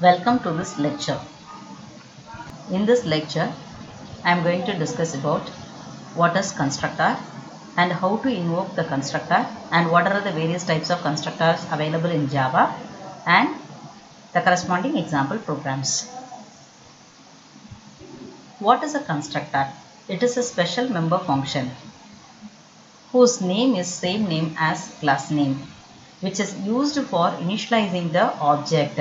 Welcome to this lecture. In this lecture, I am going to discuss about what is constructor and how to invoke the constructor and what are the various types of constructors available in Java and the corresponding example programs. What is a constructor? It is a special member function whose name is same name as class name, which is used for initializing the object.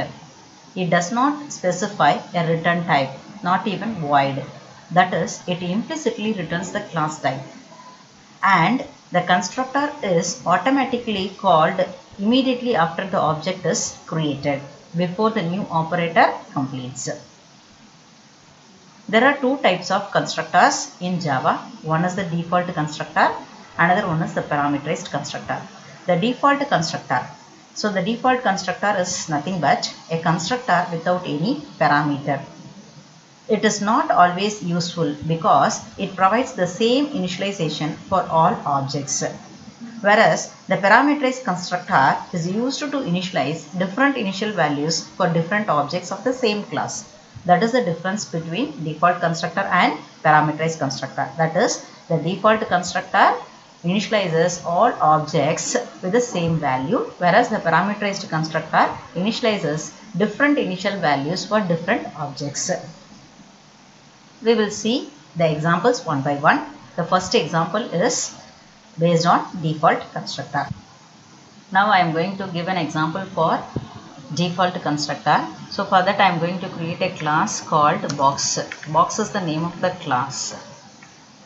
It does not specify a return type, not even void. That is, it implicitly returns the class type. And the constructor is automatically called immediately after the object is created, before the new operator completes. There are two types of constructors in Java. One is the default constructor, another one is the parameterized constructor. The default constructor. So the default constructor is nothing but a constructor without any parameter. It is not always useful because it provides the same initialization for all objects. Whereas the parameterized constructor is used to initialize different initial values for different objects of the same class. That is the difference between default constructor and parameterized constructor. That is, the default constructor initializes all objects with the same value, whereas the parameterized constructor initializes different initial values for different objects. We will see the examples one by one. The first example is based on default constructor. Now I am going to give an example for default constructor. So for that I am going to create a class called box. Box is the name of the class.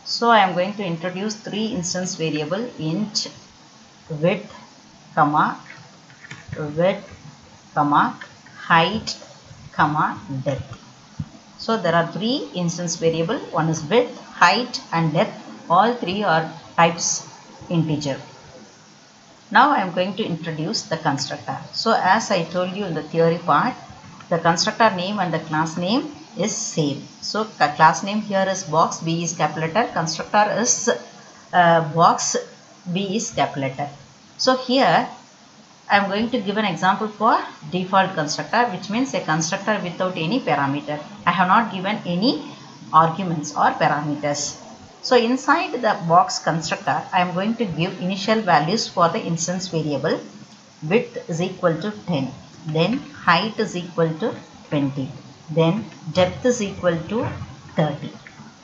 So I am going to introduce three instance variable int width, width, height, depth. So there are three instance variable. One is width, height and depth. All three are types integer. Now I am going to introduce the constructor. So as I told you in the theory part, the constructor name and the class name is same. So the class name here is box, B is capital letter. Constructor is box, B is capital letter. So here I am going to give an example for default constructor, which means a constructor without any parameter. I have not given any arguments or parameters. So inside the box constructor, I am going to give initial values for the instance variable. Width is equal to 10. Then height is equal to 20. Then depth is equal to 30.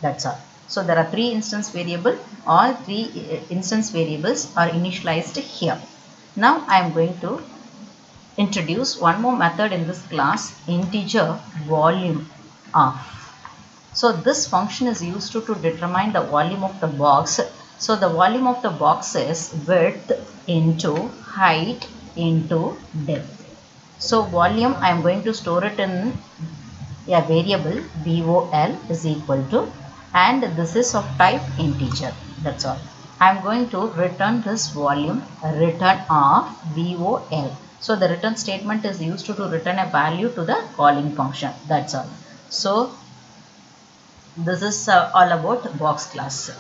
That's all. So there are three instance variables. All three instance variables are initialized here. Now I am going to introduce one more method in this class, integer volume of. So this function is used to determine the volume of the box. So the volume of the box is width into height into depth. So volume I am going to store it in a variable vol is equal to, and this is of type integer. That's all. I am going to return this volume, return of vol. So the return statement is used to return a value to the calling function. That's all. So this is all about box class.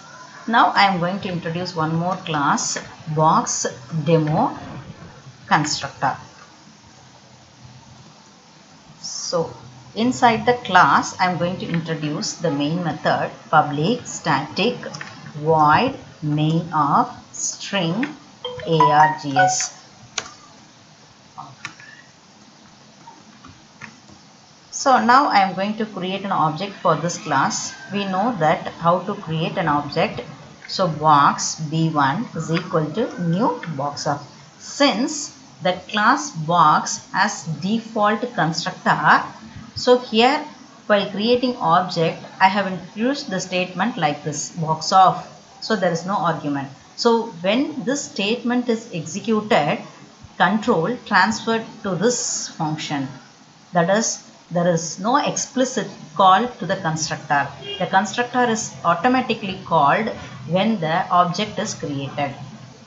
Now I am going to introduce one more class, box demo constructor. So inside the class I am going to introduce the main method public static void main of string args. So now I am going to create an object for this class. We know that how to create an object. So box b1 is equal to new box of. Since the class box has default constructor, so here while creating object I have introduced the statement like this, box of. So there is no argument. So when this statement is executed, control transferred to this function. That is, there is no explicit call to the constructor. The constructor is automatically called when the object is created.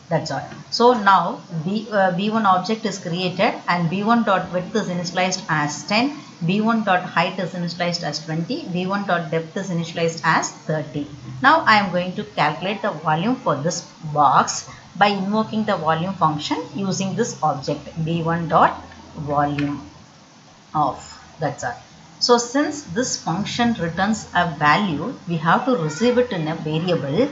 That's all. So now b1 object is created and b1 dot width is initialized as 10, b1 dot height is initialized as 20, b1 dot depth is initialized as 30. Now I am going to calculate the volume for this box by invoking the volume function using this object b1 dot volume of. That's all. So since this function returns a value, we have to receive it in a variable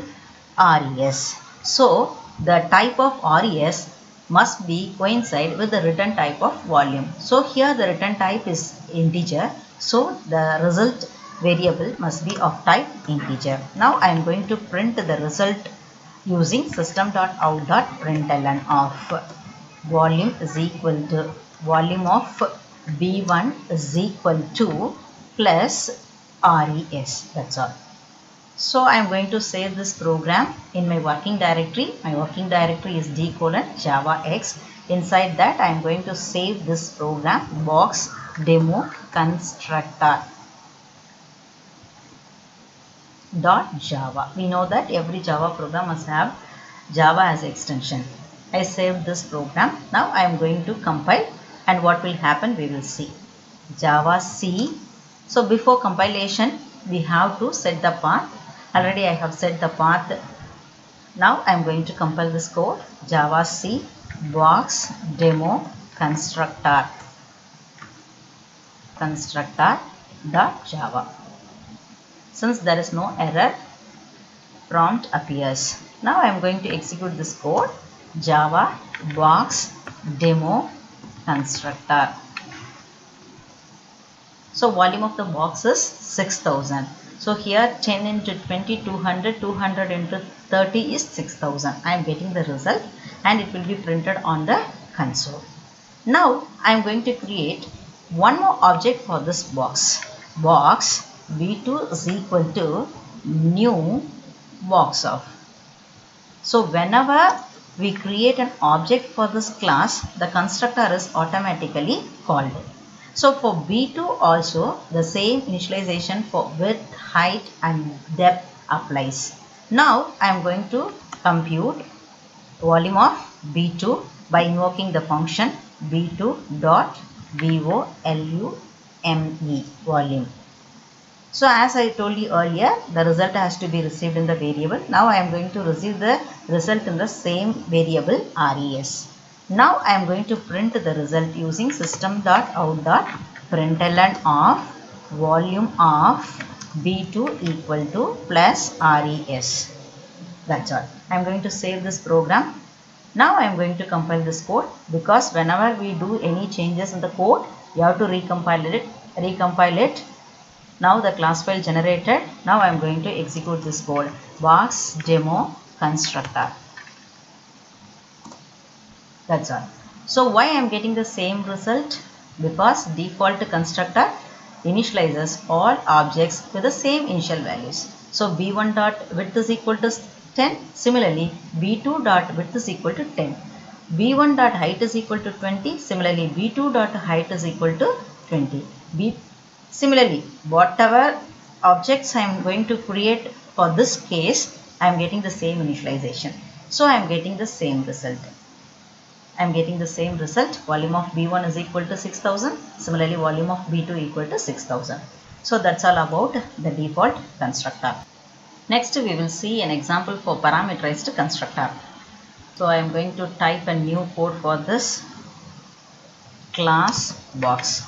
res. So the type of res must be coincide with the return type of volume. So here the return type is integer. So the result variable must be of type integer. Now I am going to print the result using system.out.println of volume is equal to volume of B1 is equal to plus res. That's all. So I am going to save this program in my working directory. My working directory is d::java x. Inside that I am going to save this program box demo constructor .java. We know that every Java program must have Java as extension. I saved this program. Now I am going to compile, and what will happen we will see. Java C. So before compilation we have to set the path. Already I have set the path. Now I am going to compile this code. Java C box demo constructor .java. Since there is no error, prompt appears. Now I am going to execute this code. Java box demo constructor. So volume of the box is 6000. So here 10 into 20, 200, 200 into 30 is 6000. I am getting the result and it will be printed on the console. Now I am going to create one more object for this box. Box B2 is equal to new box of. So whenever we create an object for this class, the constructor is automatically called. So for B2 also the same initialization for width, height and depth applies. Now I am going to compute volume of B2 by invoking the function b2.volume volume. So as I told you earlier, the result has to be received in the variable. Now I am going to receive the result in the same variable res. Now I am going to print the result using system.out.println of volume of B2 equal to plus res. That's all. I am going to save this program. Now I am going to compile this code, because whenever we do any changes in the code, you have to recompile it. Now the class file generated. Now I am going to execute this code. Box demo constructor. That's all. So why I am getting the same result? Because default constructor initializes all objects with the same initial values. So b1 dot width is equal to 10. Similarly, b2 dot width is equal to 10. b1 dot height is equal to 20. Similarly, b2 dot height is equal to 20. Similarly, whatever objects I am going to create for this case, I am getting the same initialization. So I am getting the same result. I am getting the same result. Volume of B1 is equal to 6000. Similarly, volume of B2 equal to 6000. So that's all about the default constructor. Next, we will see an example for parameterized constructor. So I am going to type a new code for this class box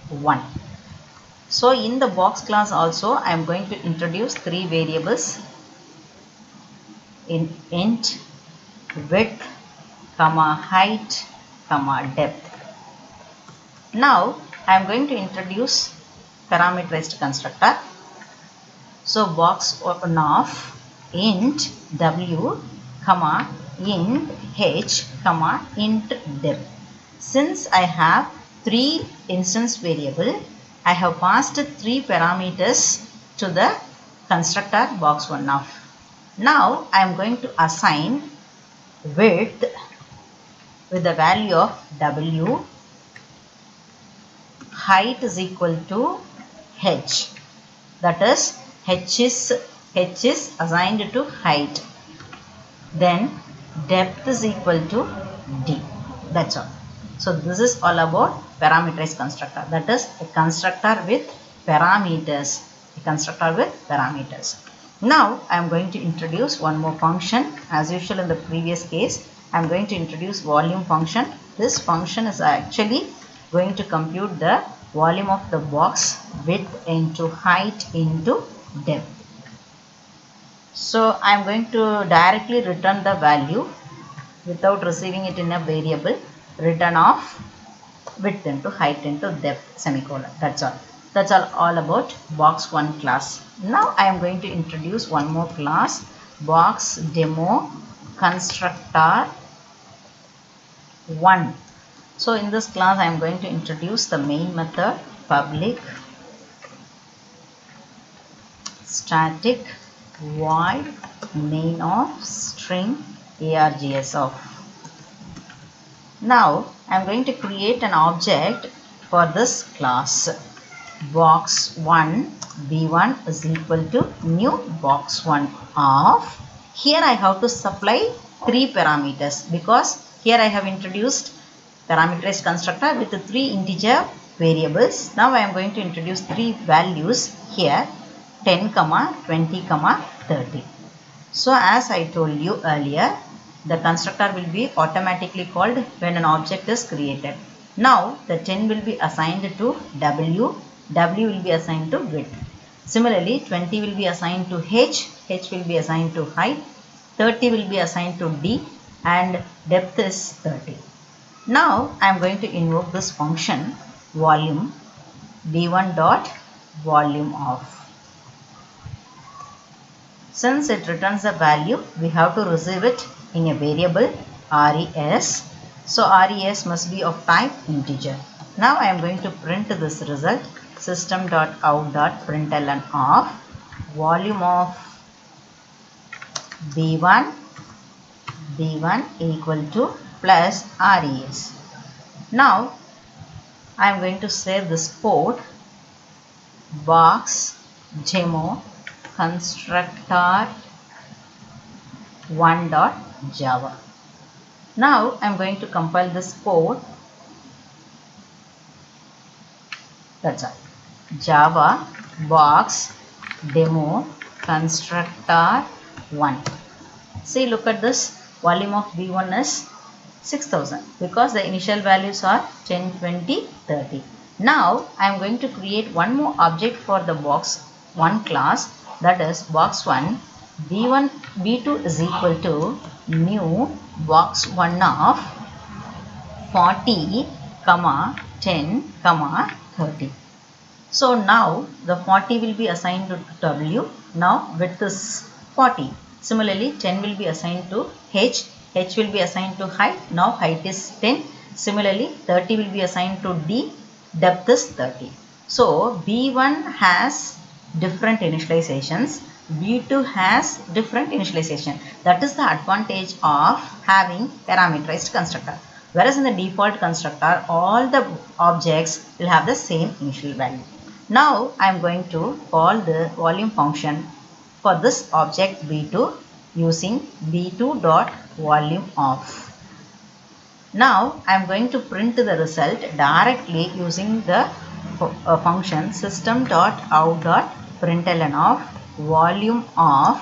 1. So in the box class also I am going to introduce 3 variables in int, width, height, depth. Now I am going to introduce parameterized constructor. So box open of int w, int h, int depth. Since I have 3 instance variable, I have passed 3 parameters to the constructor box one of. Now I am going to assign width with the value of w, height is equal to h, that is h is assigned to height, then depth is equal to d. That's all. So this is all about parameterized constructor, that is a constructor with parameters. Now I am going to introduce one more function. As usual in the previous case, I am going to introduce volume function. This function is actually going to compute the volume of the box, width into height into depth. So I am going to directly return the value without receiving it in a variable, return of width into height into depth semicolon. That's all about box 1 class. Now I am going to introduce one more class, box demo constructor 1. So in this class I am going to introduce the main method, public static void main of string args of. Now I am going to create an object for this class, box 1 b1 is equal to new box 1 of. Here I have to supply 3 parameters because here I have introduced parameterized constructor with 3 integer variables. Now I am going to introduce 3 values here, 10, 20, 30. So as I told you earlier, the constructor will be automatically called when an object is created. Now the 10 will be assigned to W, W will be assigned to width. Similarly 20 will be assigned to H, H will be assigned to height, 30 will be assigned to D, and depth is 30. Now I am going to invoke this function volume b1 dot volume of. Since it returns a value, we have to receive it in a variable res. So res must be of type integer. Now I am going to print this result, system.out.println of volume of b1 equal to plus res. Now I am going to save this code, box demo constructor 1.java. Now I am going to compile this code. That's all. Java box demo constructor 1. See, look at this. Volume of B1 is 6000 because the initial values are 10, 20, 30. Now I am going to create one more object for the box 1 class, that is box 1 b1 b2 is equal to new box 1 of 40, 10, 30. So now the 40 will be assigned to W. Now width is 40. Similarly 10 will be assigned to H. H will be assigned to height. Now height is 10. Similarly 30 will be assigned to D. Depth is 30. So B1 has different initializations. B2 has different initialization. That is the advantage of having parameterized constructor. Whereas in the default constructor, all the objects will have the same initial value. Now I am going to call the volume function for this object B2 using b2 dot volume of. Now I am going to print the result directly using the function system.out.println of volume of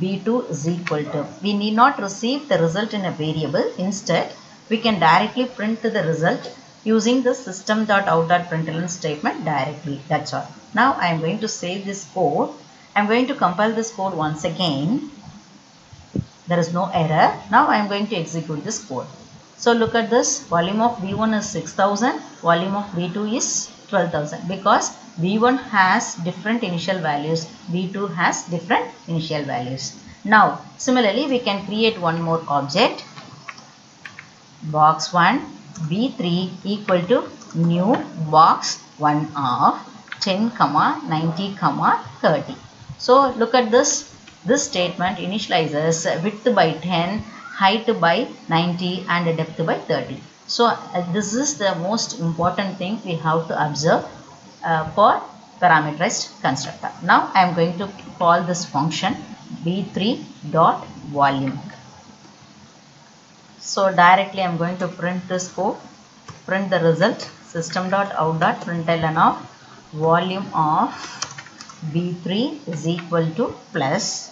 b2 is equal to. We need not receive the result in a variable. Instead, we can directly print the result using the system.out.println statement directly. That's all. Now I am going to save this code. I am going to compile this code once again. There is no error. Now I am going to execute this code. So look at this, volume of B1 is 6000, volume of B2 is 12,000 because B1 has different initial values, B2 has different initial values. Now similarly we can create one more object, box 1 B3 equal to new box 1 of 10, 90, 30. So look at this. This statement initializes width by 10, height by 90 and depth by 30. So this is the most important thing we have to observe for parameterized constructor. Now I am going to call this function b3.volume. So directly I am going to print this code, print the result, system.out.println of volume of b3 is equal to plus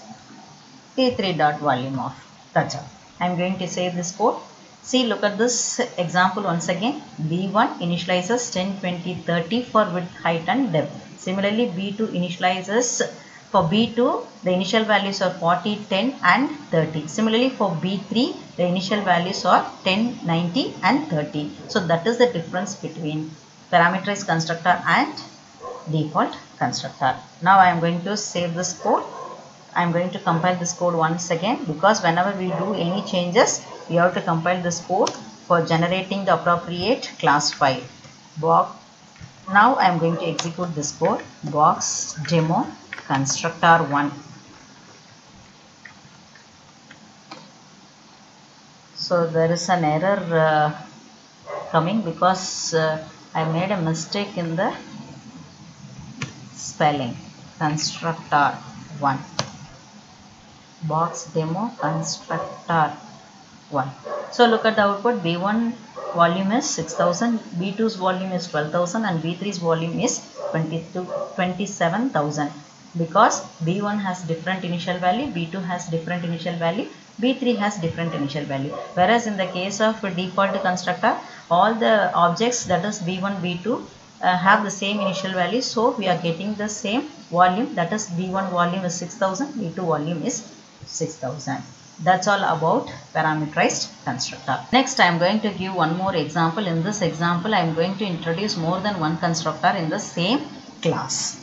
b3 dot volume of. That's all. I am going to save this code. See, look at this example once again. B1 initializes 10, 20, 30 for width, height and depth. Similarly, B2 initializes, for B2 the initial values are 40, 10 and 30. Similarly, for B3 the initial values are 10, 90 and 30. So that is the difference between parameterized constructor and default constructor. Now I am going to save this code. I am going to compile this code once again, because whenever we do any changes, we have to compile this code for generating the appropriate class file. Now I am going to execute this code. Box demo constructor 1. So there is an error coming because I made a mistake in the spelling. Constructor 1. Box demo constructor 1. So look at the output. B1 volume is 6000, B2's volume is 12,000 and B3's volume is 27,000, because B1 has different initial value, B2 has different initial value, B3 has different initial value. Whereas in the case of default constructor, all the objects, that is B1, B2, have the same initial value, so we are getting the same volume, that is B1 volume is 6000, B2 volume is 6000. That's all about parameterized constructor. Next, I am going to give one more example. In this example, I am going to introduce more than one constructor in the same class.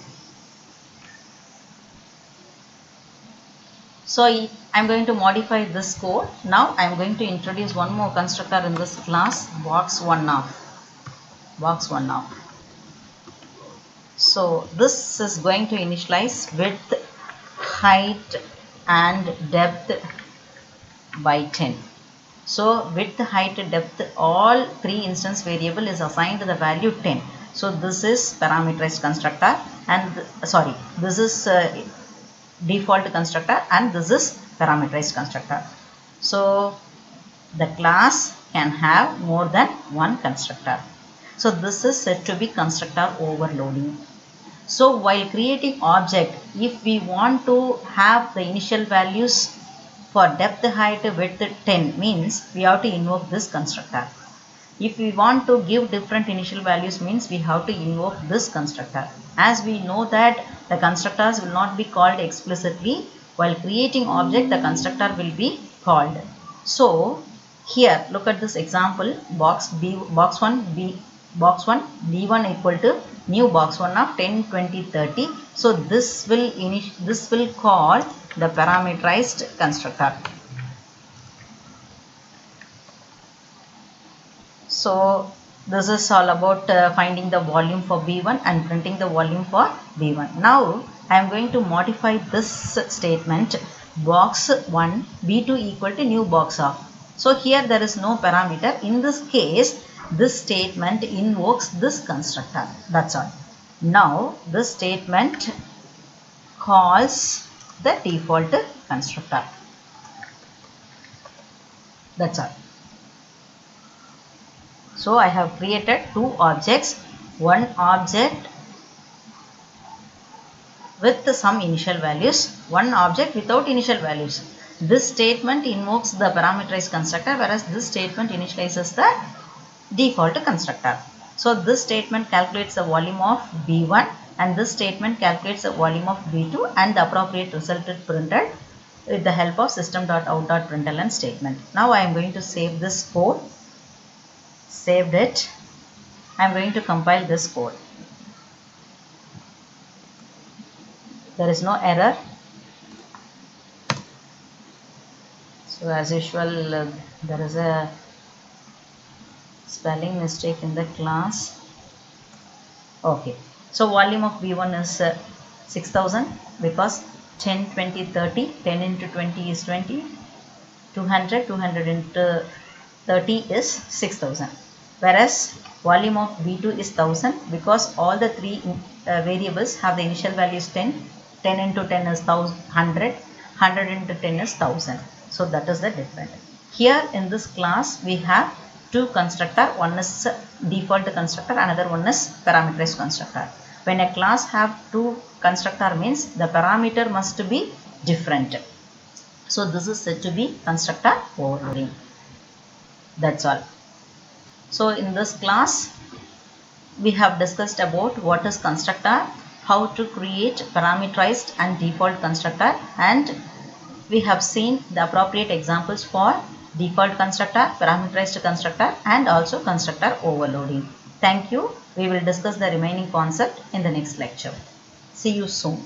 So I am going to modify this code. Now I am going to introduce one more constructor in this class, box one of. Box one of. So this is going to initialize width, height and depth by 10. So width, height, depth, all three instance variable is assigned the value 10. So this is parameterized constructor, and this is default constructor, and this is parameterized constructor. So the class can have more than one constructor. So this is said to be constructor overloading. So while creating object, if we want to have the initial values for depth, height, width 10, means we have to invoke this constructor. If we want to give different initial values, means we have to invoke this constructor. As we know that the constructors will not be called explicitly, while creating object the constructor will be called. So here look at this example, box one B1 equal to new box 1 of 10, 20, 30. So this will call the parameterized constructor. So this is all about finding the volume for B1 and printing the volume for B1. Now I am going to modify this statement, box 1 B2 equal to new box of. So here there is no parameter. In this case, this statement invokes this constructor. That's all. Now this statement calls the default constructor. That's all. So I have created two objects. One object with some initial values, one object without initial values. This statement invokes the parameterized constructor, whereas this statement initializes the default constructor. So this statement calculates the volume of B1 and this statement calculates the volume of B2, and the appropriate result is printed with the help of system.out.println statement. Now I am going to save this code. Saved it. I am going to compile this code. There is no error. So as usual, there is a spelling mistake in the class. Okay. So volume of B1 is 6000, because 10, 20, 30. 10 into 20 is 20. 200. 200 into 30 is 6000. Whereas volume of B2 is 1000, because all the three variables have the initial values 10. 10 into 10 is 100. 100 into 10 is 1000. So that is the difference. Here in this class we have two constructor. One is default constructor, another one is parameterized constructor. When a class have two constructor, means the parameter must be different. So this is said to be constructor overloading. That's all. So in this class, we have discussed about what is constructor, how to create parameterized and default constructor, and we have seen the appropriate examples for default constructor, parameterized constructor, and also constructor overloading. Thank you. We will discuss the remaining concept in the next lecture. See you soon.